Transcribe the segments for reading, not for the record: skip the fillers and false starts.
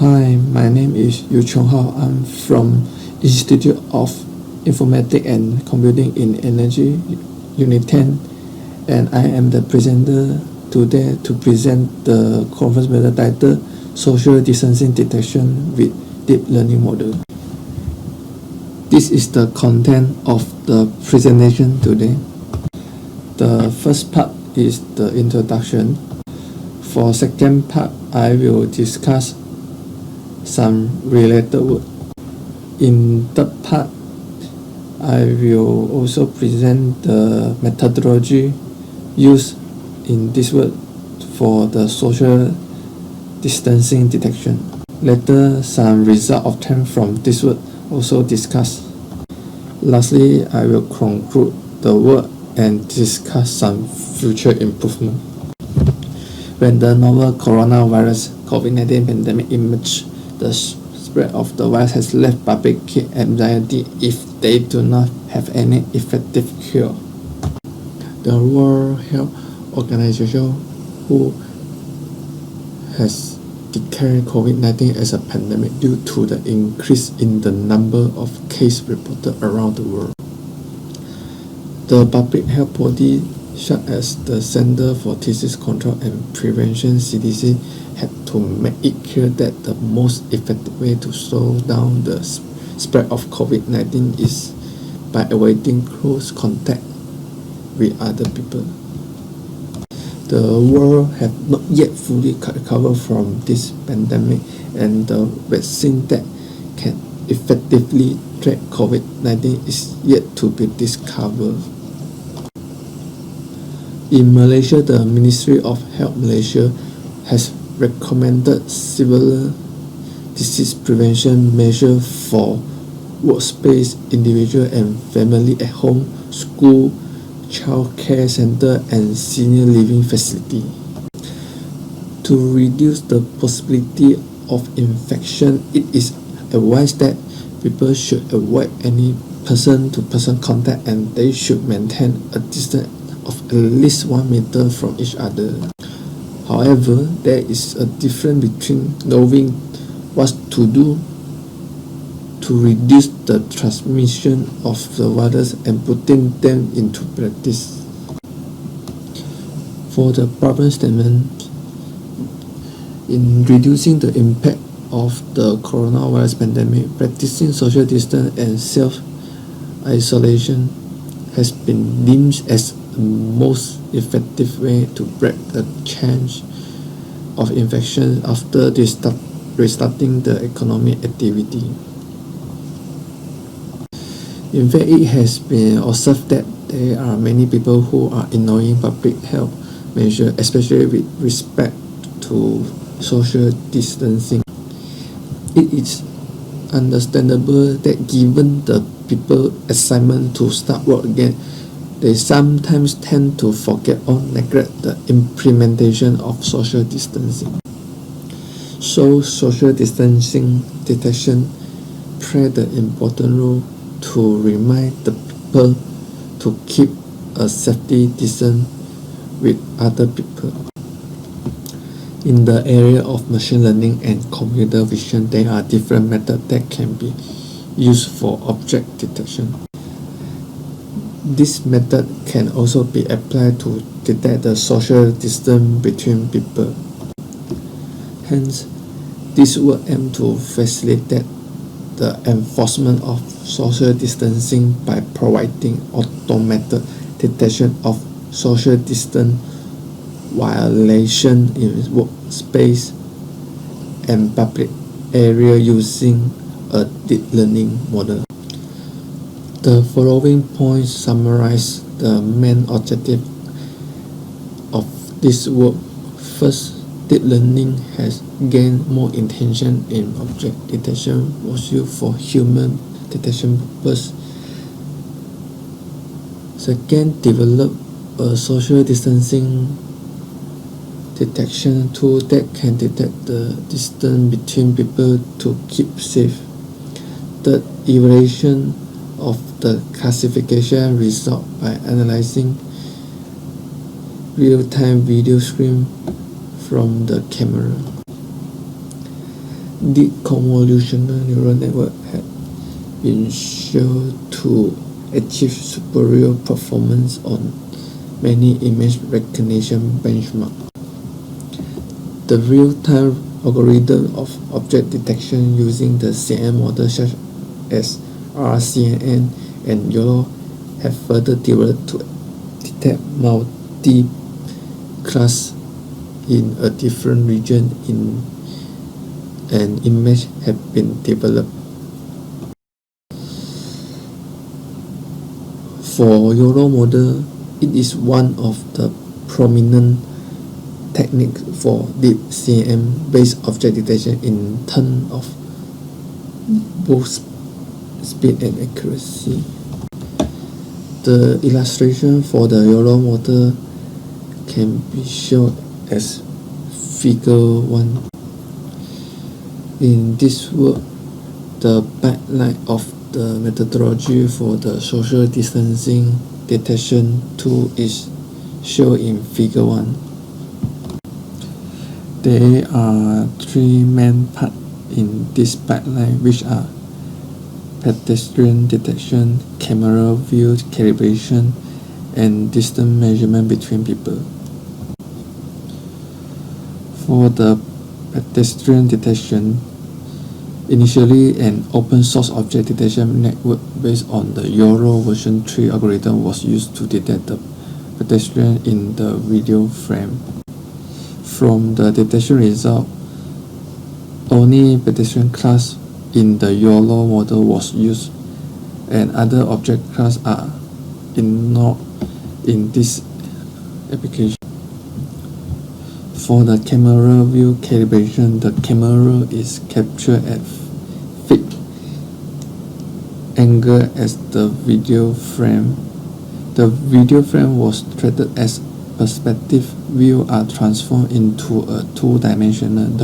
Hi, my name is Yu Chong Hao. I'm from Institute of Informatics and Computing in Energy, Unit 10, and I am the presenter today to present the conference paper titled Social Distancing Detection with Deep Learning Model. This is the content of the presentation today. The first part is the introduction. For second part, I will discuss some related work. In third part, I will also present the methodology used in this work for the social distancing detection. Later, some result obtained from this work also discussed. Lastly, I will conclude the work and discuss some future improvement. When the novel coronavirus COVID-19 pandemic emerged, the spread of the virus has left public anxiety if they do not have any effective cure. The World Health Organization, who has declared COVID-19 as a pandemic due to the increase in the number of cases reported around the world. The public health body, such as the Center for Disease Control and Prevention (CDC), had to make it clear that the most effective way to slow down the spread of COVID-19 is by avoiding close contact with other people. The world has not yet fully recovered from this pandemic, and the vaccine that can effectively treat COVID-19 is yet to be discovered. In Malaysia, the Ministry of Health Malaysia has recommended several disease prevention measures for workspace, individual and family at home, school, child care center, and senior living facility. To reduce the possibility of infection, it is advised that people should avoid any person-to-person contact, and they should maintain a distance of at least 1 meter from each other. However, there is a difference between knowing what to do to reduce the transmission of the virus and putting them into practice. For the problem statement, in reducing the impact of the coronavirus pandemic, practicing social distance and self-isolation has been deemed as the most effective way to break the chain of infection after restarting the economic activity. In fact, it has been observed that there are many people who are ignoring public health measures, especially with respect to social distancing. It is understandable that given the people's excitement to start work again, they sometimes tend to forget or neglect the implementation of social distancing. So, social distancing detection plays an important role to remind the people to keep a safety distance with other people. In the area of machine learning and computer vision, there are different methods that can be used for object detection. This method can also be applied to detect the social distance between people. Hence, this will aim to facilitate the enforcement of social distancing by providing automated detection of social distance violation in workspace and public area using a deep learning model. The following points summarize the main objective of this work. First, deep learning has gained more intention in object detection was used for human detection purposes. Second, develop a social distancing detection tool that can detect the distance between people to keep safe. Third, evaluation of the classification result by analyzing real-time video stream from the camera. The convolutional neural network had been shown to achieve superior performance on many image recognition benchmarks. The real-time algorithm of object detection using the CNN model such as RCNN and YOLO have further developed to detect multi-class in a different region in an image have been developed. For YOLO model, it is one of the prominent techniques for deep CNN-based object detection in terms of both speed and accuracy. The illustration for the YOLO model can be shown as Figure 1. In this work, the backlight of the methodology for the social distancing detection tool is shown in Figure 1. There are three main parts in this backlight, which are pedestrian detection, camera view calibration, and distance measurement between people. For the pedestrian detection, initially an open source object detection network based on the YOLO version 3 algorithm was used to detect the pedestrian in the video frame. From the detection result, only pedestrian class in the YOLO model was used, and other object class are ignored in this application. For the camera view calibration, the camera is captured at fixed angle as the video frame. The video frame was treated as perspective view are transformed into a two-dimensional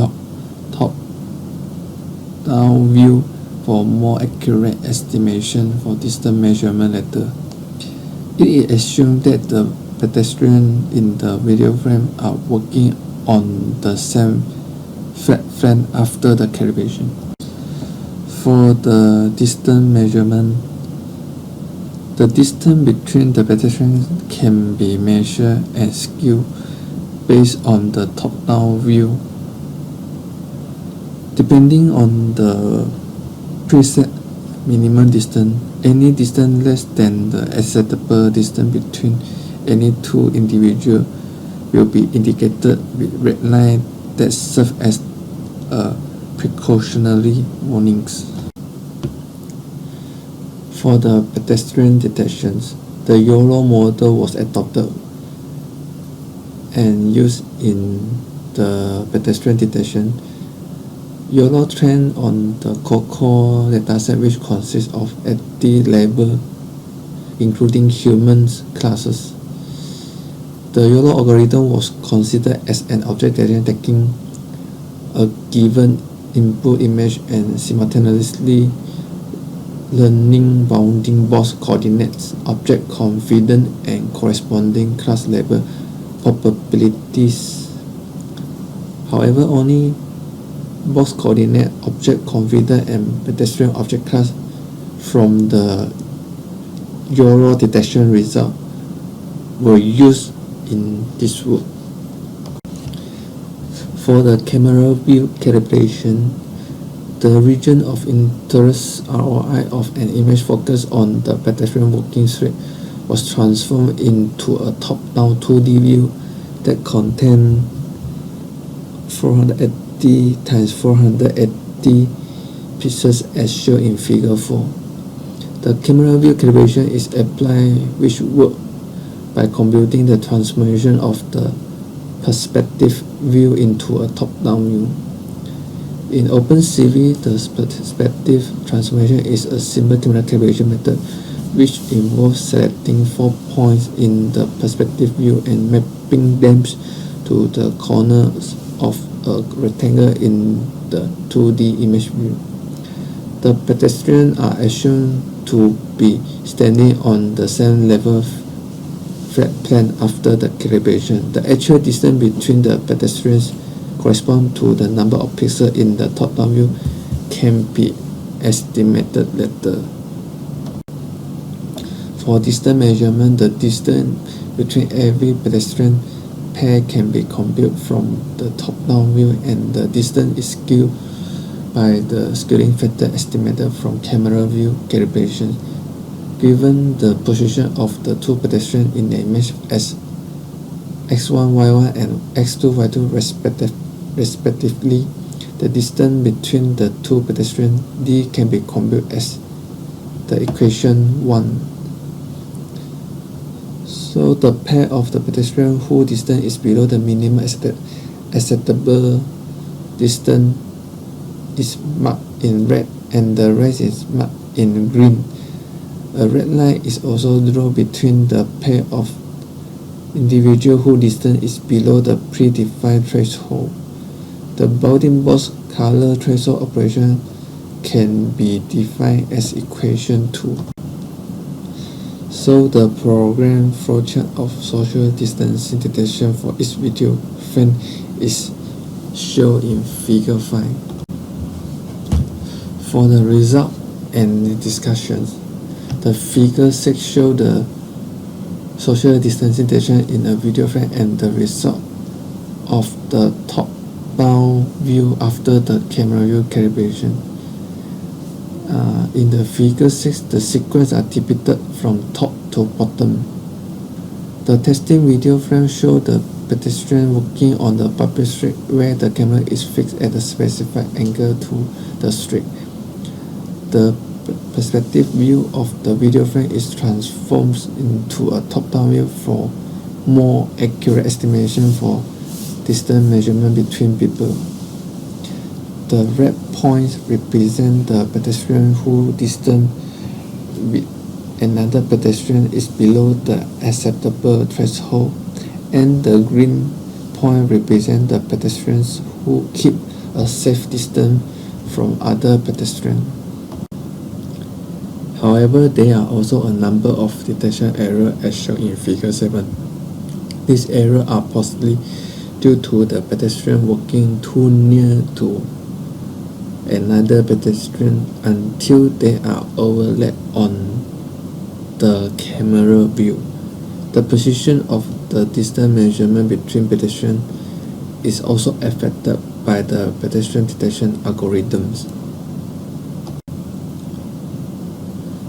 top-down view for more accurate estimation for distance measurement later. It is assumed that the pedestrians in the video frame are working on the same flat plane after the calibration. For the distance measurement, the distance between the pedestrians can be measured and skewed based on the top-down view. Depending on the preset minimum distance, any distance less than the acceptable distance between any two individuals will be indicated with red line that serve as a precautionary warnings. For the pedestrian detections, the YOLO model was adopted and used in the pedestrian detection. YOLO trained on the COCO dataset, which consists of 80 labels, including humans classes. The YOLO algorithm was considered as an object detection taking a given input image and simultaneously learning bounding box coordinates, object confidence, and corresponding class label probabilities. However, only box coordinate, object confidence, and pedestrian object class from the YOLO detection result were used in this work. For the camera view calibration, the region of interest ROI of an image focused on the pedestrian walking street was transformed into a top-down 2D view that contained 480 times 480 pixels as shown in Figure 4. The camera view calibration is applied, which works by computing the transformation of the perspective view into a top-down view. In OpenCV, the perspective transformation is a simple camera calibration method which involves selecting 4 points in the perspective view and mapping them to the corners of a rectangle in the 2D image view. The pedestrians are assumed to be standing on the same level flat plane after the calibration. The actual distance between the pedestrians correspond to the number of pixels in the top-down view can be estimated later. For distance measurement, the distance between every pedestrian pair can be computed from the top-down view, and the distance is skewed by the scaling factor estimated from camera view calibration. Given the position of the two pedestrians in the image as x1, y1 and x2, y2 respectively, the distance between the two pedestrians d can be computed as the equation 1. So the pair of the pedestrian whose distance is below the minimum acceptable distance is marked in red, and the rest is marked in green. A red line is also drawn between the pair of individuals whose distance is below the predefined threshold. The bounding box color threshold operation can be defined as equation 2. So the program flowchart of social distancing detection for each video frame is shown in figure 5. For the result and the discussions, the figure 6 shows the social distancing detection in a video frame and the result of the top-down view after the camera view calibration. In the figure 6, the sequences are depicted from top to bottom. The testing video frame shows the pedestrian walking on the public street where the camera is fixed at a specified angle to the street. The perspective view of the video frame is transformed into a top-down view for more accurate estimation for distance measurement between people. The red points represent the pedestrian whose distance with another pedestrian is below the acceptable threshold, and the green point represent the pedestrians who keep a safe distance from other pedestrians. However, there are also a number of detection errors as shown in figure 7. These errors are possibly due to the pedestrian walking too near to another pedestrian until they are overlapped on the camera view. The position of the distance measurement between pedestrians is also affected by the pedestrian detection algorithms.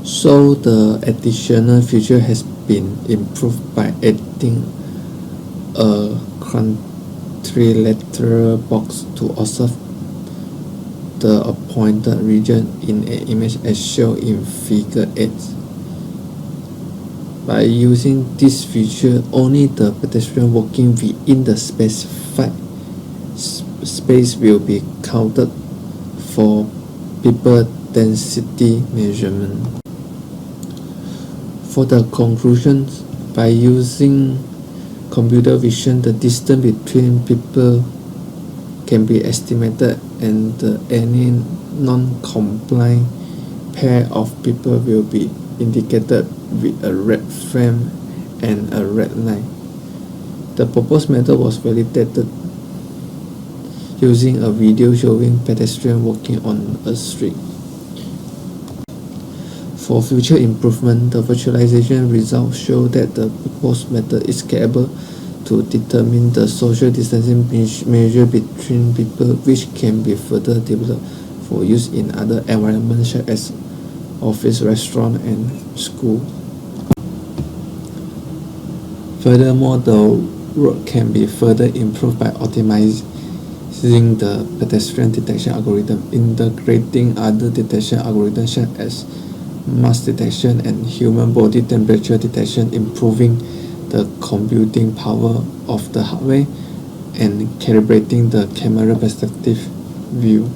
So the additional feature has been improved by adding a quadrilateral box to observe the appointed region in an image as shown in figure 8. By using this feature, only the pedestrian walking within the specified space will be counted for people density measurement. For the conclusions, by using computer vision, the distance between people can be estimated, and any non-compliant pair of people will be indicated with a red frame and a red line. The proposed method was validated using a video showing pedestrians walking on a street. For future improvement, the virtualization results show that the proposed method is capable to determine the social distancing measure between people, which can be further developed for use in other environments such as office, restaurant, and school. Furthermore, the work can be further improved by optimizing the pedestrian detection algorithm, integrating other detection algorithms such as mass detection and human body temperature detection, improving the computing power of the hardware, and calibrating the camera perspective view.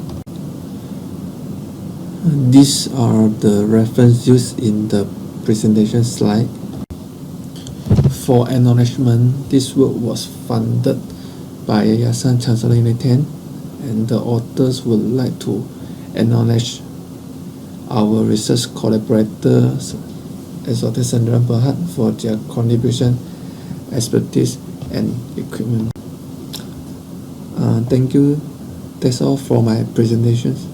These are the references used in the presentation slide. For acknowledgement, this work was funded by Yayasan Chancellor Unit 10, and the authors would like to acknowledge our research collaborators, Dr. Sandra Berhad, for their contribution, expertise, and equipment. Thank you. That's all for my presentations.